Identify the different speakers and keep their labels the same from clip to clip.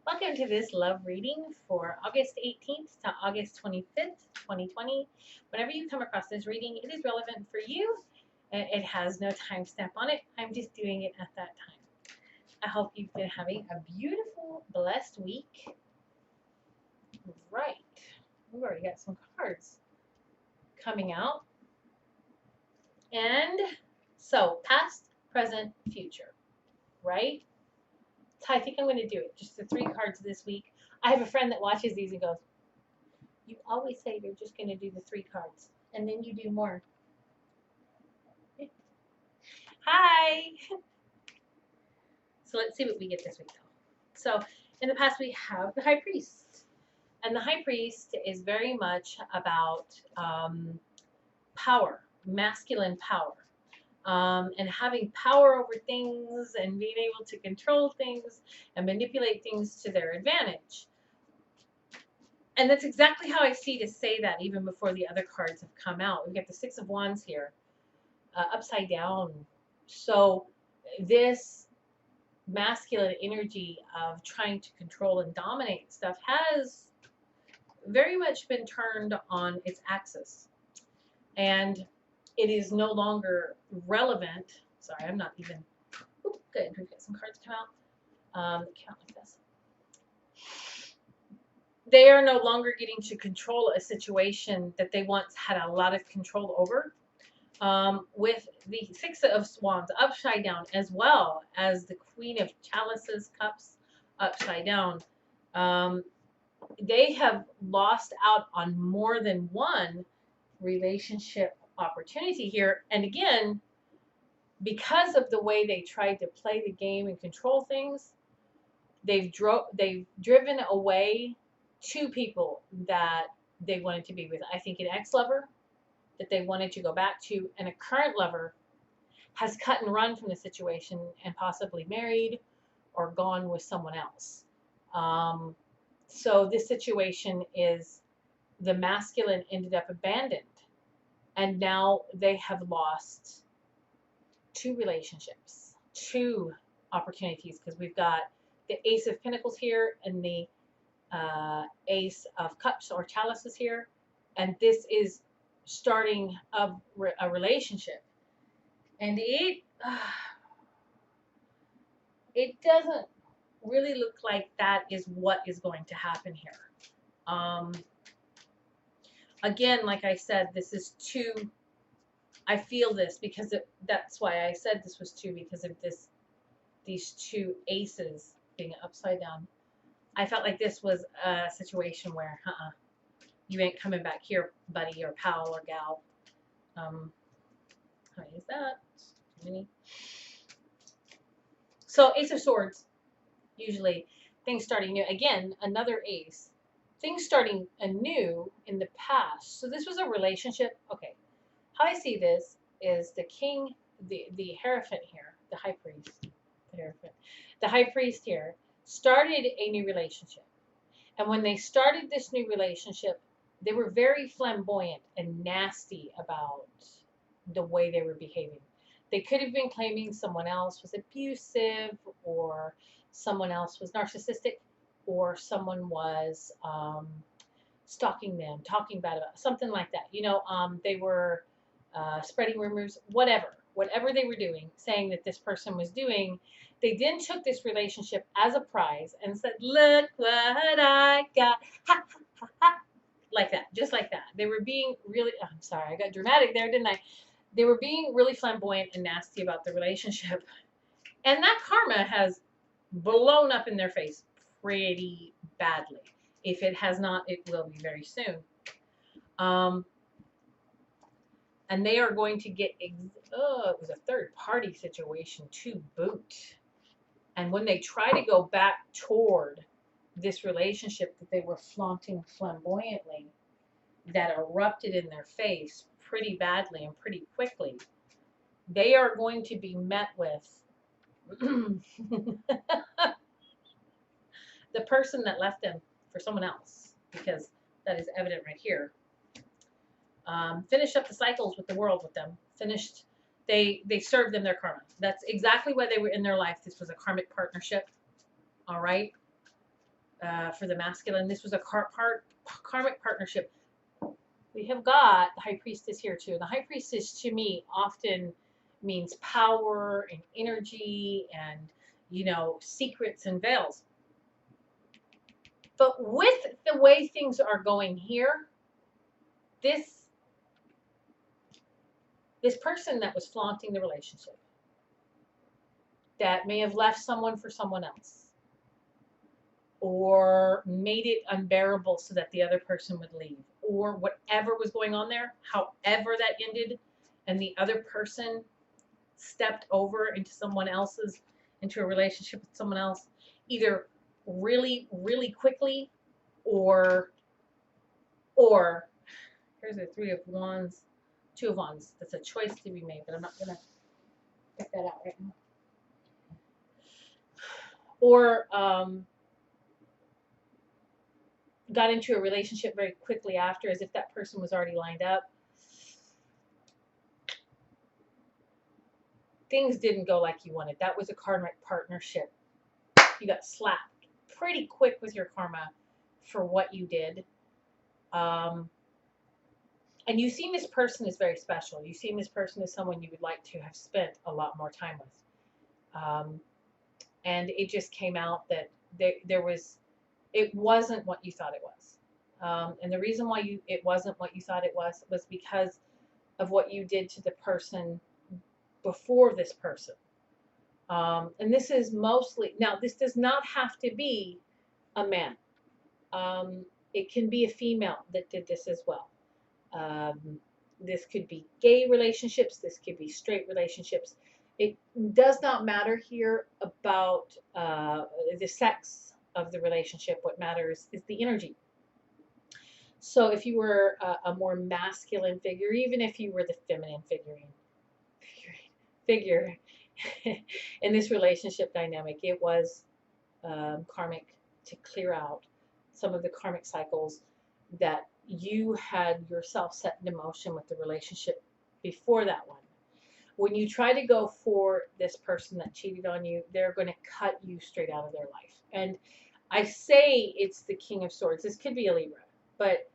Speaker 1: Welcome to this love reading for August 18th to August 25th, 2020. Whenever you come across this reading, it is relevant for you. It has no time stamp on it. I'm just doing it at that time. I hope you've been having a beautiful, blessed week. Right. We've already got some cards coming out. And so, past, present, future. Right? So I think I'm going to do it. Just the 3 cards this week. I have a friend that watches these and goes, "You always say you're just going to do the 3 cards, and then you do more." Hi. So let's see what we get this week, though. So in the past, we have the High Priest. And the High Priest is very much about power, masculine power. And having power over things and being able to control things and manipulate things to their advantage. And that's exactly how I see to say that even before the other cards have come out. We've got the 6 of Wands here, upside down. So this masculine energy of trying to control and dominate stuff has very much been turned on its axis. And it is no longer relevant. Sorry, I'm not even. Ooh, good. We've got some cards come out. Count like this. They are no longer getting to control a situation that they once had a lot of control over. With the 6 of Wands upside down, as well as the Queen of Chalices, Cups upside down, they have lost out on more than one relationship opportunity here. And again, because of the way they tried to play the game and control things, they've driven away 2 people that they wanted to be with. I think an ex-lover that they wanted to go back to, and a current lover has cut and run from the situation and possibly married or gone with someone else. So this situation is the masculine ended up abandoned, and now they have lost 2 relationships, 2 opportunities, because we've got the Ace of Pentacles here and the Ace of Cups or Chalices here, and this is starting a relationship. And it doesn't really look like that is what is going to happen here. Again, like I said, this is 2. I feel this because that's why I said this was 2, because of these 2 aces being upside down. I felt like this was a situation where, you ain't coming back here, buddy or pal or gal. How is that? Many. So Ace of Swords, usually things starting new. Again, another ace. Things starting anew in the past. So this was a relationship. Okay, how I see this is the king, the Hierophant here, the High Priest, the High Priest here started a new relationship. And when they started this new relationship, they were very flamboyant and nasty about the way they were behaving. They could have been claiming someone else was abusive, or someone else was narcissistic, or someone was stalking them, talking bad about something like that. They were spreading rumors, whatever they were doing, saying that this person was doing. They then took this relationship as a prize and said, "Look what I got." Ha, ha, ha. Like that, just like that. They were being really, I'm sorry, I got dramatic there, didn't I? They were being really flamboyant and nasty about the relationship. And that karma has blown up in their face pretty badly. If it has not, it will be very soon. And they are going to get, it was a third party situation to boot. And when they try to go back toward this relationship that they were flaunting flamboyantly, that erupted in their face pretty badly and pretty quickly, they are going to be met with the person that left them for someone else, because that is evident right here. Finished up the cycles with the world with them. Finished. They served them their karma. That's exactly why they were in their life. This was a karmic partnership. All right. for the masculine. This was a karmic partnership. We have got the high priestess here too. The high priestess to me often means power and energy and, you know, secrets and veils. But with the way things are going here, this person that was flaunting the relationship, that may have left someone for someone else, or made it unbearable so that the other person would leave, or whatever was going on there, however that ended, and the other person stepped over into a relationship with someone else, either really, really quickly, or here's the Three of Wands, Two of Wands. That's a choice to be made, but I'm not gonna get that out right now. Or got into a relationship very quickly after, as if that person was already lined up. Things didn't go like you wanted. That was a karmic partnership. You got slapped pretty quick with your karma for what you did. And you've seen this person as very special. You've seen this person as someone you would like to have spent a lot more time with. And it just came out that it wasn't what you thought it was. And the reason why it wasn't what you thought it was because of what you did to the person before this person. And this is mostly, now this does not have to be a man. It can be a female that did this as well. This could be gay relationships. This could be straight relationships. It does not matter here about the sex of the relationship. What matters is the energy. So if you were a more masculine figure, even if you were the feminine figure in this relationship dynamic, it was karmic to clear out some of the karmic cycles that you had yourself set into motion with the relationship before that one. When you try to go for this person that cheated on you, they're going to cut you straight out of their life. And I say it's the King of Swords. This could be a Libra, but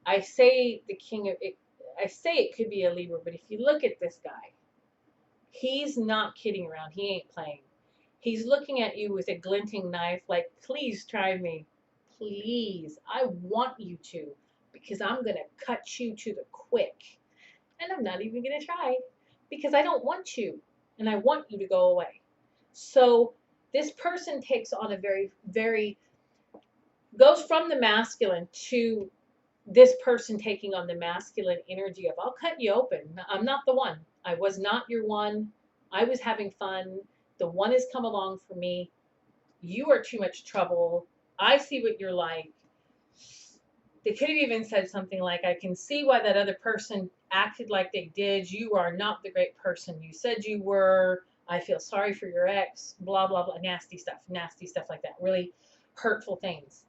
Speaker 1: I say it could be a Libra, but if you look at this guy, he's not kidding around. He ain't playing. He's looking at you with a glinting knife like, please try me. Please. I want you to, because I'm going to cut you to the quick. And I'm not even going to try, because I don't want you, and I want you to go away. So this person takes on a goes from the masculine to this person taking on the masculine energy of, I'll cut you open. I'm not the one. I was not your one. I was having fun. The one has come along for me. You are too much trouble. I see what you're like. They could have even said something like, I can see why that other person acted like they did. You are not the great person you said you were. I feel sorry for your ex, blah, blah, blah. Nasty stuff like that. Really hurtful things.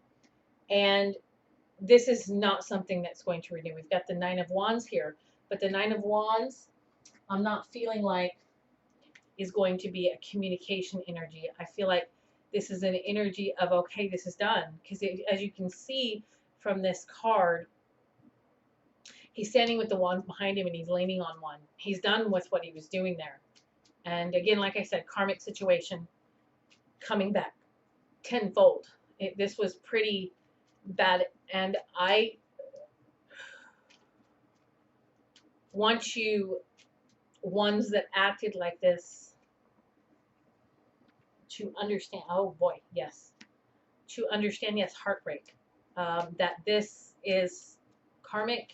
Speaker 1: And this is not something that's going to renew. We've got the Nine of Wands here, but the Nine of Wands, I'm not feeling like is going to be a communication energy. I feel like this is an energy of, okay, this is done. Because as you can see from this card, he's standing with the wands behind him and he's leaning on one. He's done with what he was doing there. And again, like I said, karmic situation coming back tenfold. This was pretty bad. And I want you, ones that acted like this, to understand, oh boy, yes. To understand, yes, heartbreak. That this is karmic,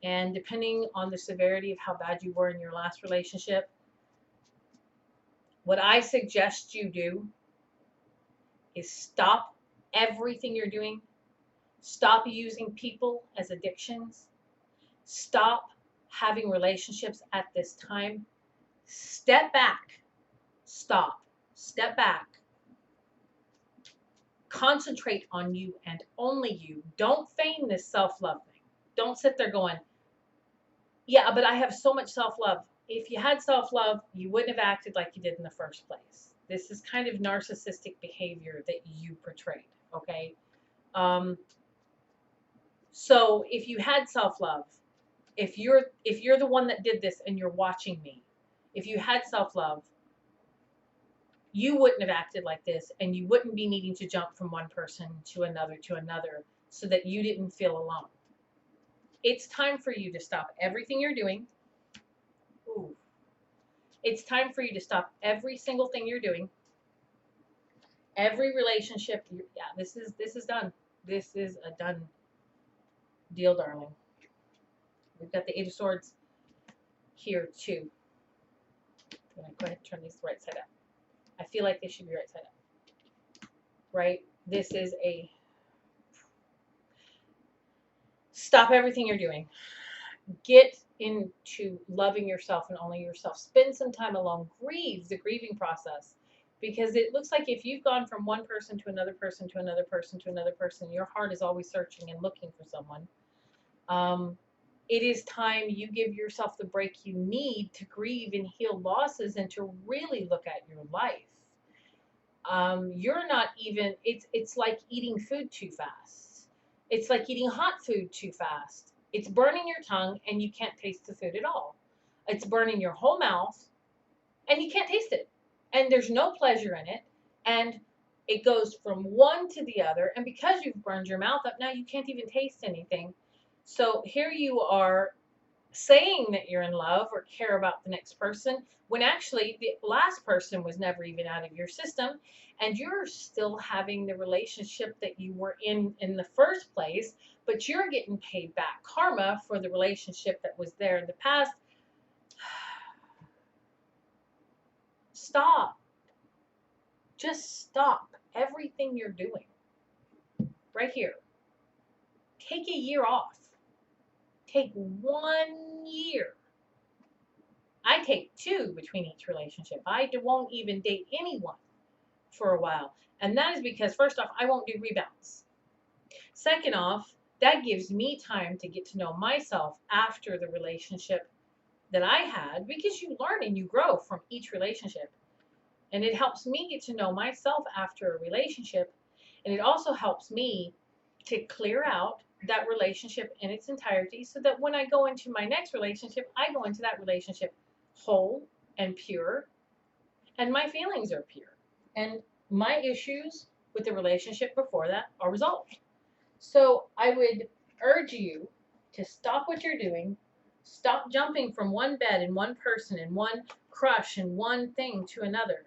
Speaker 1: and depending on the severity of how bad you were in your last relationship, what I suggest you do is stop everything you're doing. Stop using people as addictions. Stop having relationships at this time. Step back. Stop. Step back. Concentrate on you and only you. Don't feign this self-love thing. Don't sit there going, yeah, but I have so much self-love. If you had self-love, you wouldn't have acted like you did in the first place. This is kind of narcissistic behavior that you portrayed, okay? Um, so if you had self-love, if you're the one that did this and you're watching me, if you had self-love, you wouldn't have acted like this, and you wouldn't be needing to jump from one person to another so that you didn't feel alone. It's time for you to stop everything you're doing. Ooh. It's time for you to stop every single thing you're doing. Every relationship, yeah, this is done. This is a done deal, darling. We've got the Eight of Swords here too. I'm gonna go ahead and turn these right side up. I feel like they should be right side up. Right? This is a stop everything you're doing. Get into loving yourself and only yourself. Spend some time alone. Grieve the grieving process. Because it looks like if you've gone from one person to another person to another person to another person, your heart is always searching and looking for someone. It is time you give yourself the break you need to grieve and heal losses and to really look at your life. You're not even, it's like eating food too fast. It's like eating hot food too fast. It's burning your tongue and you can't taste the food at all. It's burning your whole mouth and you can't taste it. And there's no pleasure in it. And it goes from one to the other. And because you've burned your mouth up, now you can't even taste anything. So here you are saying that you're in love or care about the next person when actually the last person was never even out of your system, and you're still having the relationship that you were in the first place, but you're getting paid back karma for the relationship that was there in the past. Stop. Just stop everything you're doing right here. Take a year off. Take 1 year. I take 2 between each relationship. I won't even date anyone for a while. And that is because, first off, I won't do rebounds. Second off, that gives me time to get to know myself after the relationship that I had, because you learn and you grow from each relationship. And it helps me get to know myself after a relationship. And it also helps me to clear out that relationship in its entirety so that when I go into my next relationship, I go into that relationship whole and pure, and my feelings are pure. And my issues with the relationship before that are resolved. So I would urge you to stop what you're doing. Stop jumping from one bed and one person and one crush and one thing to another,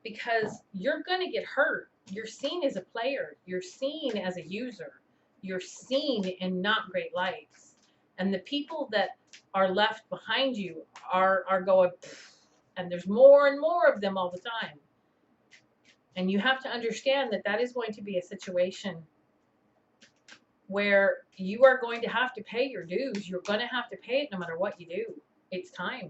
Speaker 1: because you're going to get hurt. You're seen as a player. You're seen as a user. You're seen in not great lights. And the people that are left behind you are going, and there's more and more of them all the time. And you have to understand that that is going to be a situation where you are going to have to pay your dues. You're going to have to pay it no matter what you do. It's time.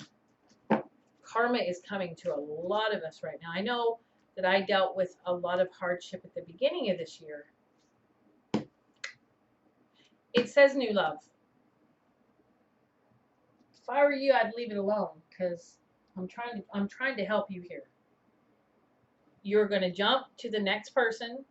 Speaker 1: Karma is coming to a lot of us right now. I know that I dealt with a lot of hardship at the beginning of this year. It says new love. If I were you, I'd leave it alone, because I'm trying to help you here. You're going to jump to the next person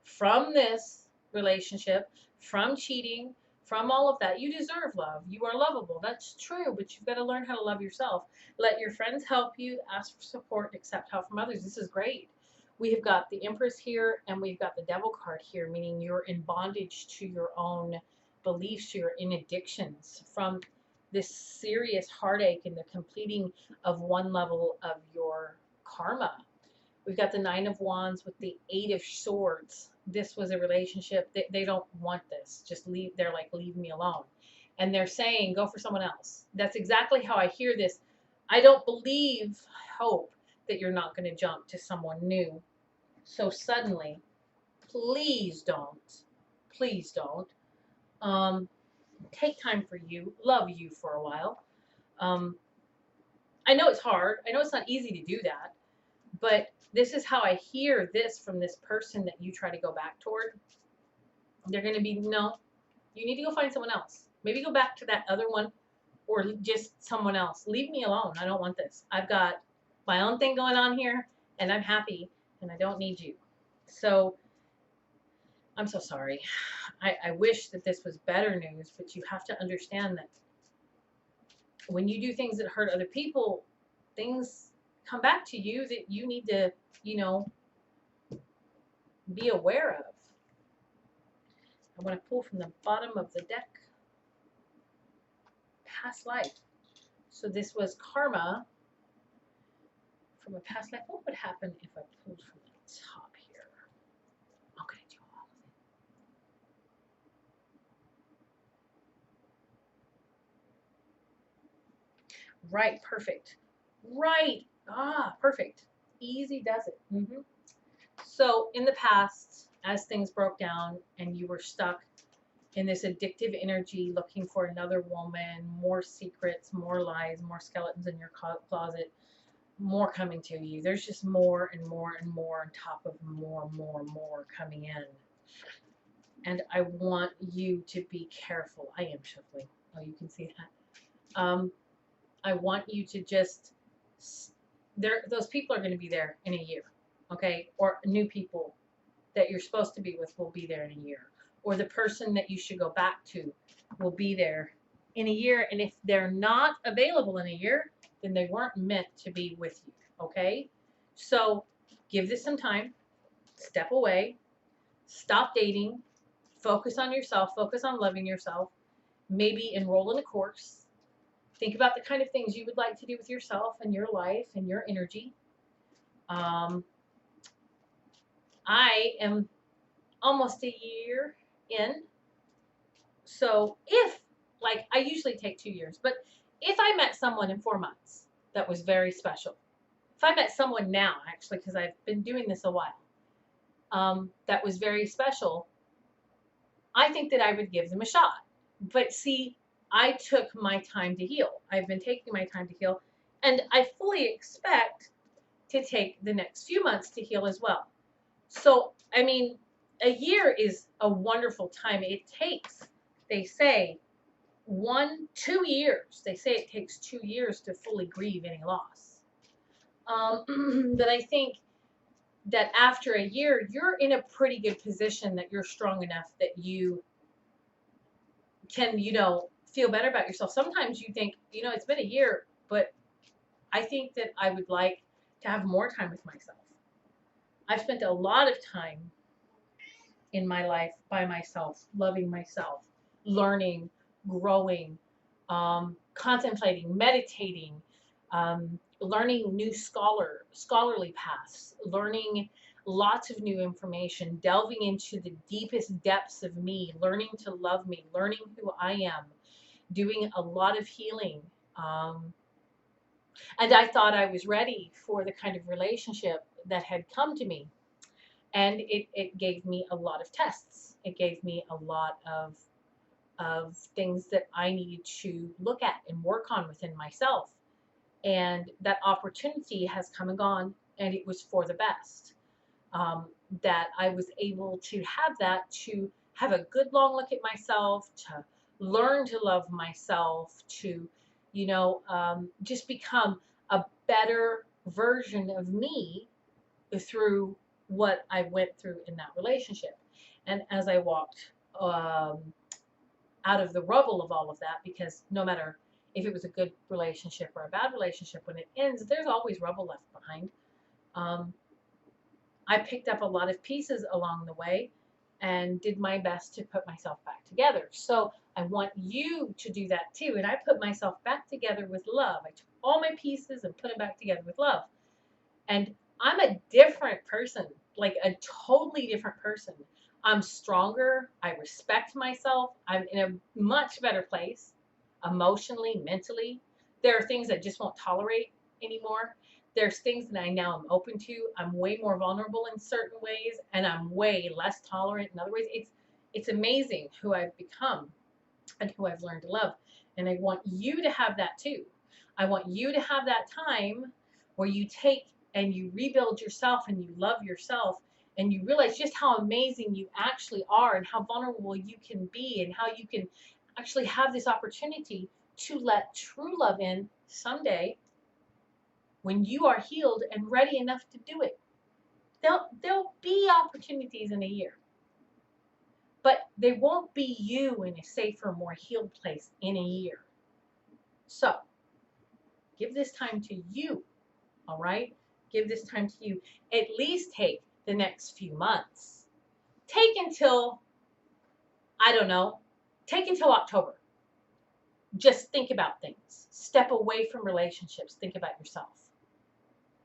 Speaker 1: from this relationship, from cheating, from all of that. You deserve love. You are lovable. That's true, but you've got to learn how to love yourself. Let your friends help you, ask for support, accept help from others. This is great. We have got the Empress here, and we've got the Devil card here, meaning you're in bondage to your own beliefs, you're in addictions from this serious heartache and the completing of one level of your karma. We've got the Nine of Wands with the Eight of Swords. This was a relationship. They don't want this. Just leave. They're like, leave me alone. And they're saying, go for someone else. That's exactly how I hear this. I don't believe, hope that you're not going to jump to someone new so suddenly. Please don't. Please don't. Take time for you. Love you for a while. I know it's hard. I know it's not easy to do that. But this is how I hear this from this person that you try to go back toward. They're going to be, no, you need to go find someone else. Maybe go back to that other one, or just someone else. Leave me alone. I don't want this. I've got my own thing going on here, and I'm happy, and I don't need you. So I'm so sorry. I wish that this was better news, but you have to understand that when you do things that hurt other people, things come back to you that you need to, you know, be aware of. I want to pull from the bottom of the deck. Past life. So this was karma from a past life. What would happen if I pulled from the top here? I'm going to do all of it. Right, perfect. Right. Perfect. Easy does it. So in the past, as things broke down and you were stuck in this addictive energy looking for another woman, more secrets, more lies, more skeletons in your closet, more coming to you. There's just more and more and more on top of more coming in. And I want you to be careful. I am shuffling. Oh, you can see that. I want you to just, those people are going to be there in a year, okay? Or new people that you're supposed to be with will be there in a year. Or the person that you should go back to will be there in a year. And if they're not available in a year, then they weren't meant to be with you, okay? So give this some time, step away, stop dating, focus on yourself, focus on loving yourself, maybe enroll in a course. Think about the kind of things you would like to do with yourself and your life and your energy. I am almost a year in. So if, like, I usually take 2 years, but if I met someone in 4 months that was very special, if I met someone now, actually, because I've been doing this a while, that was very special, I think that I would give them a shot. But see, I took my time to heal. I've been taking my time to heal, and I fully expect to take the next few months to heal as well. So, I mean, a year is a wonderful time. It takes, they say, 2 years. They say it takes 2 years to fully grieve any loss. But I think that after a year, you're in a pretty good position that you're strong enough that you can, feel better about yourself. Sometimes you think, it's been a year, but I think that I would like to have more time with myself. I've spent a lot of time in my life by myself, loving myself, learning, growing, contemplating, meditating, learning new scholarly paths, learning lots of new information, delving into the deepest depths of me, learning to love me, learning who I am, doing a lot of healing. And I thought I was ready for the kind of relationship that had come to me. And it gave me a lot of tests. It gave me a lot of things that I needed to look at and work on within myself. And that opportunity has come and gone, and it was for the best. That I was able to to have a good long look at myself, to learn to love myself, to, just become a better version of me through what I went through in that relationship. And as I walked out of the rubble of all of that, because no matter if it was a good relationship or a bad relationship, when it ends, there's always rubble left behind. I picked up a lot of pieces along the way and did my best to put myself back together. So I want you to do that too. And I put myself back together with love. I took all my pieces and put them back together with love. And I'm a different person, like a totally different person. I'm stronger. I respect myself. I'm in a much better place emotionally, mentally. There are things I just won't tolerate anymore. There's things that I now am open to. I'm way more vulnerable in certain ways, and I'm way less tolerant in other ways. It's amazing who I've become and who I've learned to love. And I want you to have that too. I want you to have that time where you take and you rebuild yourself and you love yourself and you realize just how amazing you actually are and how vulnerable you can be and how you can actually have this opportunity to let true love in someday when you are healed and ready enough to do it. There'll be opportunities in a year, but they won't be you in a safer, more healed place in a year. So give this time to you, all right? Give this time to you. At least take the next few months. Take until, I don't know, take until October. Just think about things. Step away from relationships. Think about yourself.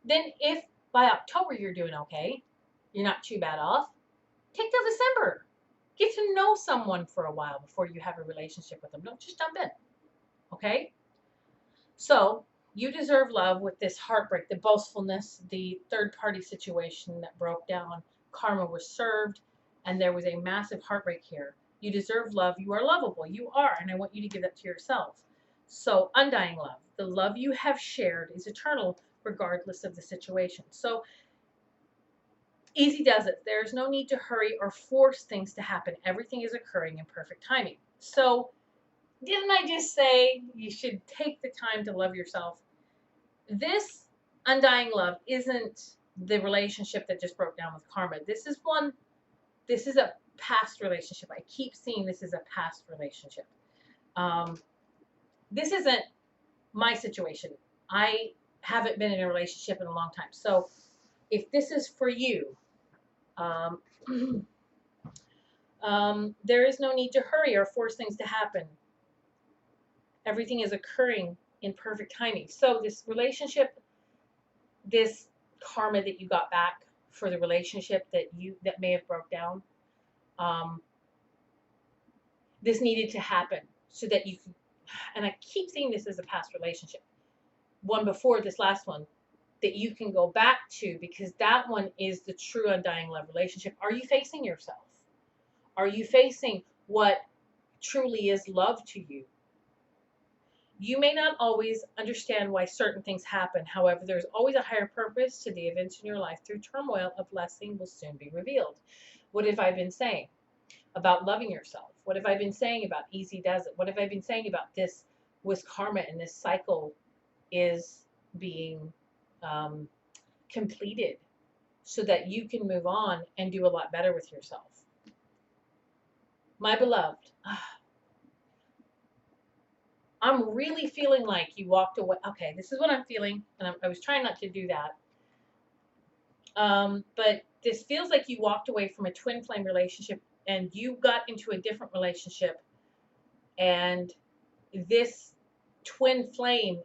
Speaker 1: Then, if by October you're doing okay, you're not too bad off, take till December. Get to know someone for a while before you have a relationship with them. Don't just jump in, okay? So, you deserve love with this heartbreak, the boastfulness, the third party situation that broke down. Karma was served, and there was a massive heartbreak here. You deserve love. You are lovable. You are, and I want you to give that to yourself. So, undying love. The love you have shared is eternal, regardless of the situation. So, easy does it. There's no need to hurry or force things to happen. Everything is occurring in perfect timing. So, didn't I just say you should take the time to love yourself? This undying love isn't the relationship that just broke down with karma. This is a past relationship. I keep seeing this as a past relationship. This isn't my situation. I haven't been in a relationship in a long time. So if this is for you, um, there is no need to hurry or force things to happen. Everything is occurring in perfect timing. So this relationship, this karma that you got back for the relationship that may have broke down, um, this needed to happen so that you could, and I keep seeing this as a past relationship, one before this last one, that you can go back to, because that one is the true undying love relationship. Are you facing yourself? Are you facing what truly is love to you? You may not always understand why certain things happen. However, there's always a higher purpose to the events in your life. Through turmoil, a blessing will soon be revealed. What have I been saying about loving yourself? What have I been saying about easy does it? What have I been saying about this with karma, and this cycle is being completed so that you can move on and do a lot better with yourself? My beloved, I'm really feeling like you walked away. Okay, this is what I'm feeling, and I was trying not to do that. But this feels like you walked away from a twin flame relationship and you got into a different relationship. And this twin flame,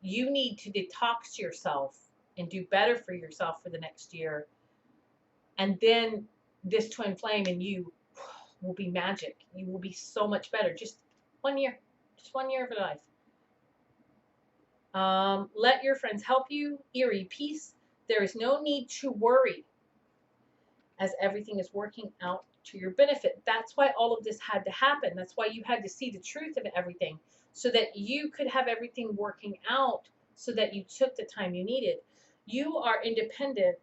Speaker 1: you need to detox yourself and do better for yourself for the next year. And then this twin flame and you will be magic. You will be so much better. Just 1 year. Just 1 year of your life. Let your friends help you. Eerie peace. There is no need to worry, as everything is working out to your benefit. That's why all of this had to happen. That's why you had to see the truth of everything, so that you could have everything working out, so that you took the time you needed. You are independent.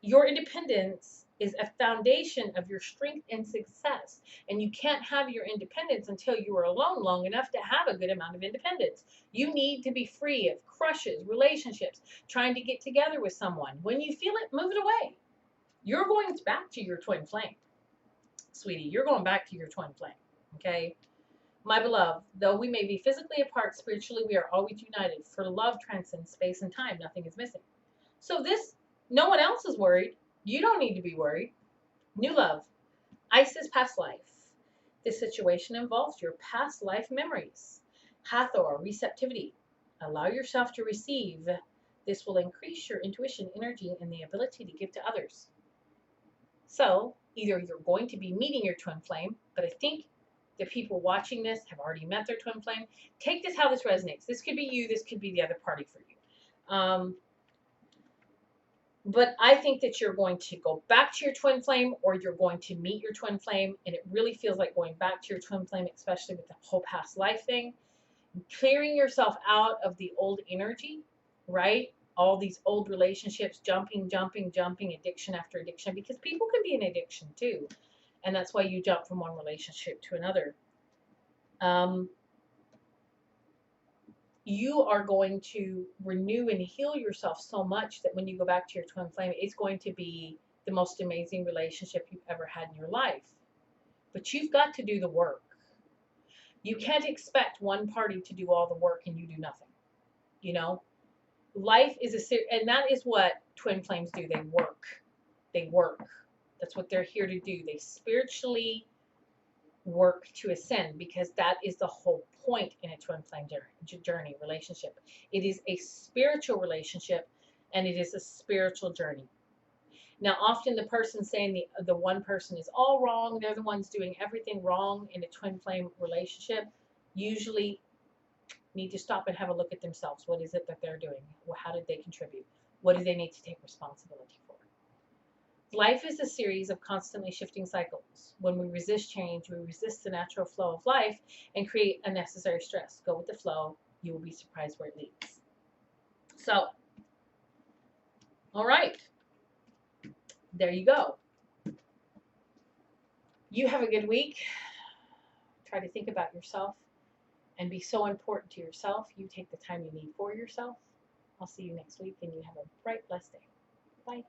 Speaker 1: Your independence is a foundation of your strength and success. And you can't have your independence until you are alone long enough to have a good amount of independence. You need to be free of crushes, relationships, trying to get together with someone. When you feel it, move it away. You're going back to your twin flame, sweetie. You're going back to your twin flame, okay? My beloved, though we may be physically apart, spiritually we are always united. For love transcends space and time. Nothing is missing. So this, no one else is worried. You don't need to be worried. New love. Isis past life. This situation involves your past life memories. Hathor, receptivity. Allow yourself to receive. This will increase your intuition, energy, and the ability to give to others. So either you're going to be meeting your twin flame, but I think the people watching this have already met their twin flame. Take this how this resonates. This could be you. This could be the other party for you. But I think that you're going to go back to your twin flame, or you're going to meet your twin flame. And it really feels like going back to your twin flame, especially with the whole past life thing. Clearing yourself out of the old energy, right? All these old relationships, jumping, addiction after addiction, because people can be in addiction too. And that's why you jump from one relationship to another. you are going to renew and heal yourself so much that when you go back to your twin flame, it's going to be the most amazing relationship you've ever had in your life. But you've got to do the work. You can't expect one party to do all the work and you do nothing. You know, life is and that is what twin flames do. They work. They work. That's what they're here to do. They spiritually work to ascend, because that is the whole point in a twin flame journey relationship. It is a spiritual relationship, and it is a spiritual journey. Now, often the person saying the one person is all wrong, they're the ones doing everything wrong in a twin flame relationship, usually need to stop and have a look at themselves. What is it that they're doing? How did they contribute? What do they need to take responsibility for? Life is a series of constantly shifting cycles. When we resist change, we resist the natural flow of life and create unnecessary stress. Go with the flow. You will be surprised where it leads. So, all right. There you go. You have a good week. Try to think about yourself and be so important to yourself. You take the time you need for yourself. I'll see you next week, and you have a bright, blessed day. Bye.